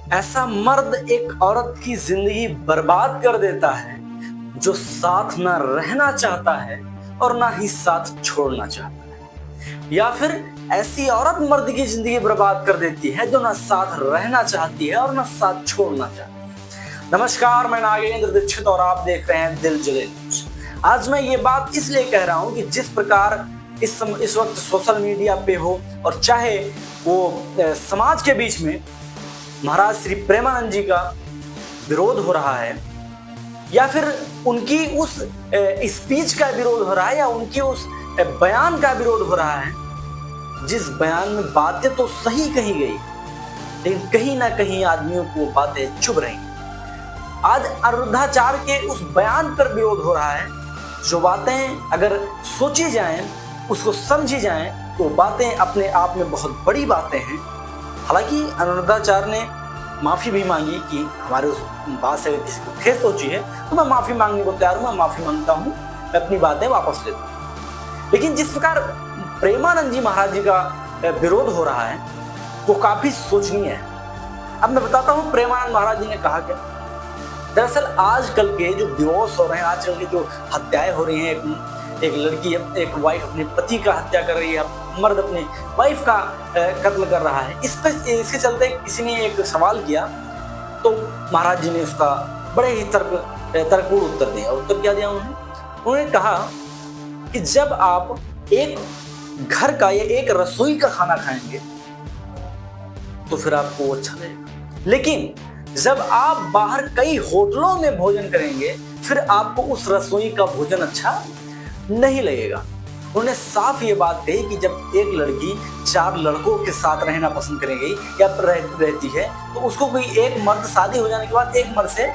ऐसा मर्द एक औरत की जिंदगी बर्बाद कर देता है जो साथ ना रहना चाहता है और ना ही साथ छोड़ना चाहता है, या फिर ऐसी औरत मर्द की जिंदगी बर्बाद कर देती है जो ना साथ रहना चाहती है और ना साथ छोड़ना चाहती है। नमस्कार, मैं नागेंद्र दीक्षित और आप देख रहे हैं दिल जले न्यूज। आज मैं ये बात इसलिए कह रहा हूं कि जिस प्रकार इस वक्त सोशल मीडिया पे हो और चाहे वो समाज के बीच में महाराज श्री प्रेमानंद जी का विरोध हो रहा है, या फिर उनकी उस स्पीच का विरोध हो रहा है, या उनकी उस बयान का विरोध हो रहा है, जिस बयान में बातें तो सही कही गई लेकिन कहीं ना कहीं आदमियों को बातें चुभ रही। आज अनिरुद्धाचार्य के उस बयान पर विरोध हो रहा है। जो बातें अगर सोची जाएं, उसको समझी जाएं, तो बातें अपने आप में बहुत बड़ी बातें हैं। हालांकि अनिरुद्धाचार्य ने माफी भी मांगी कि हमारे उस बात से किसी को ठेस पहुंची है तो मैं माफी मांगने को तैयार हूं, मैं माफी मांगता हूं, मैं अपनी बातें वापस लेता हूं। लेकिन जिस प्रकार प्रेमानंद जी महाराज जी का विरोध हो रहा है वो काफी सोचनीय है। अब मैं बताता हूं प्रेमानंद महाराज जी ने कहा क्या। दरअसल आजकल के जो डिवोर्स हो रहे हैं, आजकल की जो हत्याएं हो रही हैं, एक लड़की, एक वाइफ अपने पति का हत्या कर रही है, मर्द अपने वाइफ का कत्ल कर रहा है, इसके चलते किसी ने एक सवाल किया तो महाराज जी ने उसका बड़े ही तर्कपूर्ण उत्तर दिया। उत्तर क्या दिया उन्होंने कहा कि जब आप एक घर का या एक रसोई का खाना खाएंगे तो फिर आपको अच्छा लगेगा, लेकिन जब आप बाहर कई होटलों में भोजन करेंगे फिर आपको उस रसोई का भोजन अच्छा नहीं लगेगा। उन्होंने साफ ये बात कही कि जब एक लड़की 4 लड़कों के साथ रहना पसंद करेगी या रहती है तो उसको कोई एक मर्द, शादी हो जाने के बाद एक मर्द से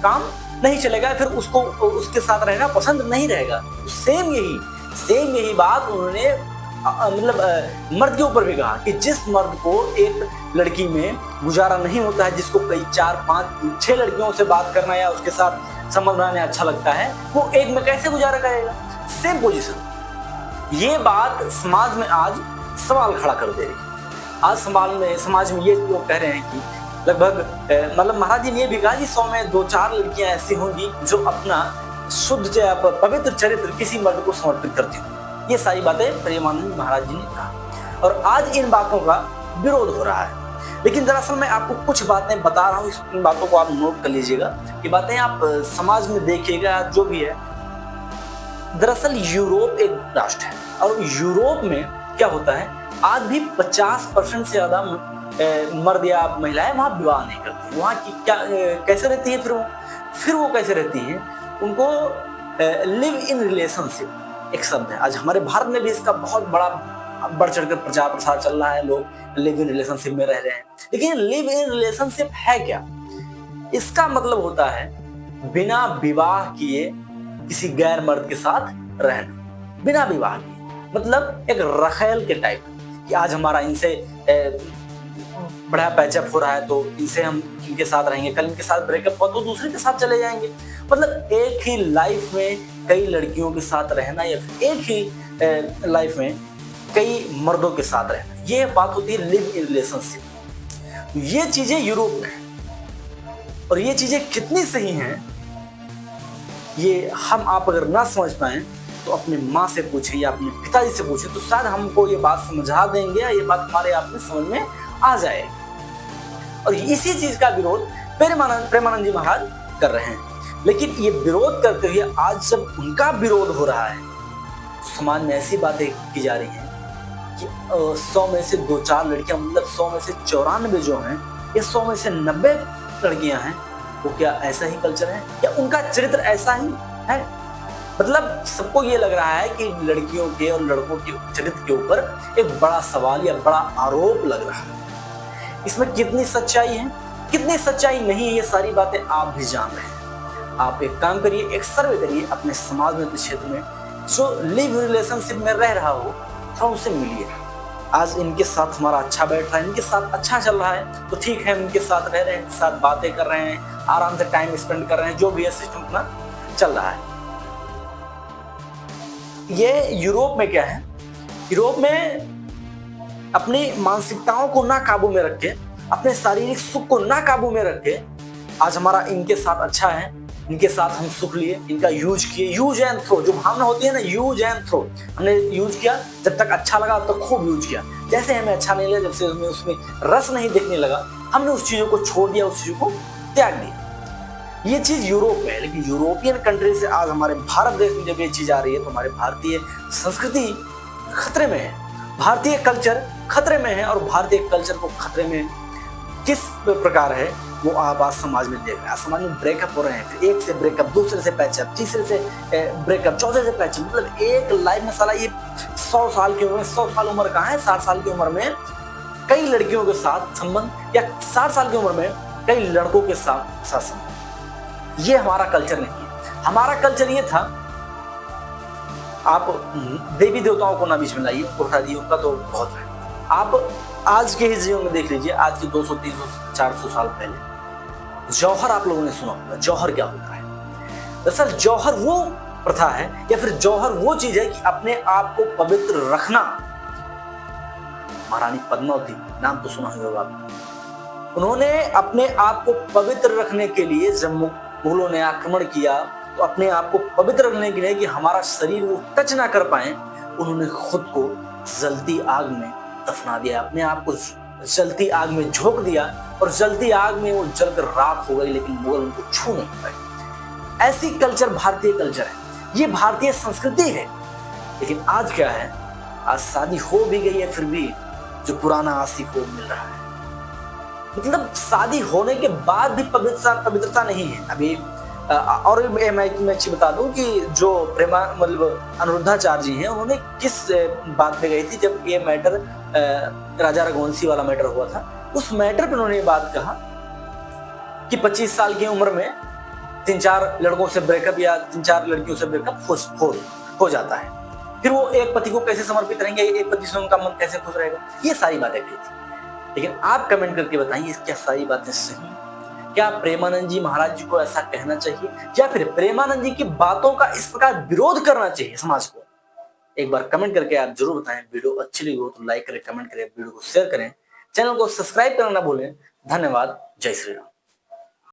काम नहीं चलेगा, फिर उसको उसके साथ रहना पसंद नहीं रहेगा। सेम यही बात उन्होंने मर्द के ऊपर भी कहा कि जिस मर्द को एक लड़की में गुजारा नहीं होता है, जिसको कई 4, 5, 6 लड़कियों से बात करना या उसके साथ संबंध बनाने अच्छा लगता है, वो एक में कैसे गुजारा करेगा। Same position. ये बात समाज में आज सवाल खड़ा कर दे रही है। आज समाज में ये लोग कह रहे हैं कि लगभग महाराज जी ने ये भी कहा कि 100 में 2-4 लड़कियां ऐसी होंगी जो अपना शुद्ध पवित्र चरित्र किसी मर्द को समर्पित करती हों। ये सारी बातें प्रेमानंद महाराज जी ने कहा और आज इन बातों का विरोध हो रहा है। लेकिन दरअसल मैं आपको कुछ बातें बता रहा हूँ, इन बातों को आप नोट कर लीजिएगा। ये बातें आप समाज में देखिएगा जो भी है। दरअसल यूरोप एक राष्ट्र है और यूरोप में क्या होता है, आज भी 50% से ज्यादा मर्द या महिलाएं वहां विवाह नहीं करती। वहां की क्या कैसे रहती है, फिर वो कैसे रहती है, उनको लिव इन रिलेशनशिप एक शब्द है। आज हमारे भारत में भी इसका बहुत बड़ा बढ़ चढ़कर प्रचार प्रसार चल रहा है, लोग लिव इन रिलेशनशिप में रह रहे हैं। लेकिन लिव इन रिलेशनशिप है क्या? इसका मतलब होता है बिना विवाह किए किसी गैर मर्द के साथ रहना, बिना विवाह किए। मतलब एक रखेल के टाइप कि आज हमारा इनसे बड़ा पैचअप हो रहा है तो इनसे हम इनके साथ रहेंगे, कल इनके साथ ब्रेकअप हो तो दूसरे के साथ चले जाएंगे। मतलब एक ही लाइफ में कई लड़कियों के साथ रहना या फिर एक ही लाइफ में कई मर्दों के साथ रहना, ये बात होती है लिव इन रिलेशनशिप। ये चीजें यूरोप में है और ये चीजें कितनी सही हैं ये हम आप अगर ना समझ पाए तो अपने माँ से पूछे या अपने पिताजी से पूछे तो शायद हमको ये बात समझा देंगे, ये बात हमारे आप में समझ में आ जाए। और इसी चीज का विरोध प्रेमानंद जी महाराज कर रहे हैं। लेकिन ये विरोध करते हुए आज जब उनका विरोध हो रहा है, समाज में ऐसी बातें की जा रही हैं कि 100 में से 2-4 लड़कियां, मतलब 100 में से 94 जो हैं या 100 में से 90 लड़कियां हैं, वो क्या ऐसा ही कल्चर है या उनका चरित्र ऐसा ही है? मतलब सबको ये लग रहा है कि लड़कियों के और लड़कों के चरित्र के ऊपर एक बड़ा सवाल या बड़ा आरोप लग रहा है। इसमें कितनी सच्चाई है, कितनी सच्चाई नहीं है, ये सारी बातें आप भी जान रहे हैं। आप एक काम करिए, एक सर्वे करिए अपने समाज में, अपने क्षेत्र में जो लिव रिलेशनशिप में रह रहा हो, थोड़ा उससे मिलिए। आज इनके साथ हमारा अच्छा बैठ रहा है, इनके साथ अच्छा चल रहा है तो ठीक है, इनके साथ रह रहे हैं, इनके साथ बातें कर रहे हैं, आराम से टाइम स्पेंड कर रहे हैं, जो भी है सिस्टम अपना चल रहा है। ये यूरोप में क्या है, यूरोप में अपनी मानसिकताओं को ना काबू में रख के अपने शारीरिक सुख को ना काबू में रखे, आज हमारा इनके साथ अच्छा है, इनके साथ हम सुख लिए, इनका यूज किए, यूज एंड थ्रो, जो भावना होती है ना, यूज एंड थ्रो, हमने यूज किया, जब तक अच्छा लगा तब तक खूब यूज किया, जैसे हमें अच्छा नहीं लगा, जब से उसमें रस नहीं दिखने लगा, हमने उस चीजों को छोड़ दिया, उस चीजों को त्याग दिया। ये चीज यूरोप में है, लेकिन यूरोपियन कंट्री से आज हमारे भारत देश में जब ये चीज आ रही है तो हमारे भारतीय संस्कृति खतरे में है, भारतीय कल्चर खतरे में है। और भारतीय कल्चर को खतरे में किस प्रकार है वो आप आज समाज में देख रहे हैं। समाज में ब्रेकअप हो रहे हैं, फिर एक से ब्रेकअप, दूसरे से पैचअप, तीसरे से ब्रेकअप, चौथे से पैचअप, मतलब एक लाइफ में साला ये 100 साल की उम्र में, 100 साल उम्र कहाँ है, 60 साल की उम्र में कई लड़कियों के साथ संबंध, या 60 साल की उम्र में कई लड़कों के साथ संबंध। ये हमारा कल्चर नहीं है। हमारा कल्चर ये था, आप देवी देवताओं को ना बीच में लाइए, उठा दिए, उनका तो बहुत है। आप आज के ही जीवन में देख लीजिए, आज के 200, 300, 400 साल पहले जौहर आप लोगों ने सुना होगा। जौहर क्या होता है? दरअसल जौहर वो प्रथा है, या फिर जौहर वो चीज है कि अपने आप को पवित्र रखना। महारानी पद्मावती नाम तो सुना ही होगा आपने। उन्होंने अपने आप को पवित्र रखने के लिए, जब मुगलों ने आक्रमण किया तो अपने आप को पवित्र रखने के लिए कि हमारा शरीर वो टच ना कर पाए, उन्होंने खुद को जलती आग में दफना दिया, अपने आप को जलती आग में झोंक दिया, और जलती आग में वो जलकर राख हो गई, लेकिन मुगल उनको छू नहीं पाए। ऐसी कल्चर भारतीय कल्चर है, ये भारतीय संस्कृति है। लेकिन आज क्या है, आज शादी हो भी गई है, फिर भी जो पुराना आशिक को मिल रहा है, मतलब शादी होने के बाद भी पवित्रता नहीं है अभी। और मैं अच्छी बता दूं कि जो मतलब अनिरुद्धाचार्य जी हैं, उन्होंने किस बात पे गई थी जब ये मैटर राजा रघुवंशी वाला मैटर हुआ था, उस मैटर पे उन्होंने ये बात कहा कि 25 साल की उम्र में 3-4 लड़कों से ब्रेकअप या 3-4 लड़कियों से ब्रेकअप हो जाता है, फिर वो एक पति को कैसे समर्पित रहेंगे, एक पति से उनका मन कैसे खुश रहेगा, ये सारी बातें कही थी। लेकिन आप कमेंट करके बताइए, क्या सारी बातें सही? क्या प्रेमानंद जी महाराज जी को ऐसा कहना चाहिए, या फिर प्रेमानंद जी की बातों का इस प्रकार विरोध करना चाहिए समाज को? एक बार कमेंट करके आप जरूर बताएं। वीडियो अच्छी लगी हो तो लाइक करें, कमेंट करें, वीडियो को शेयर करें, चैनल को सब्सक्राइब करना ना भूलें। धन्यवाद। जय श्री राम।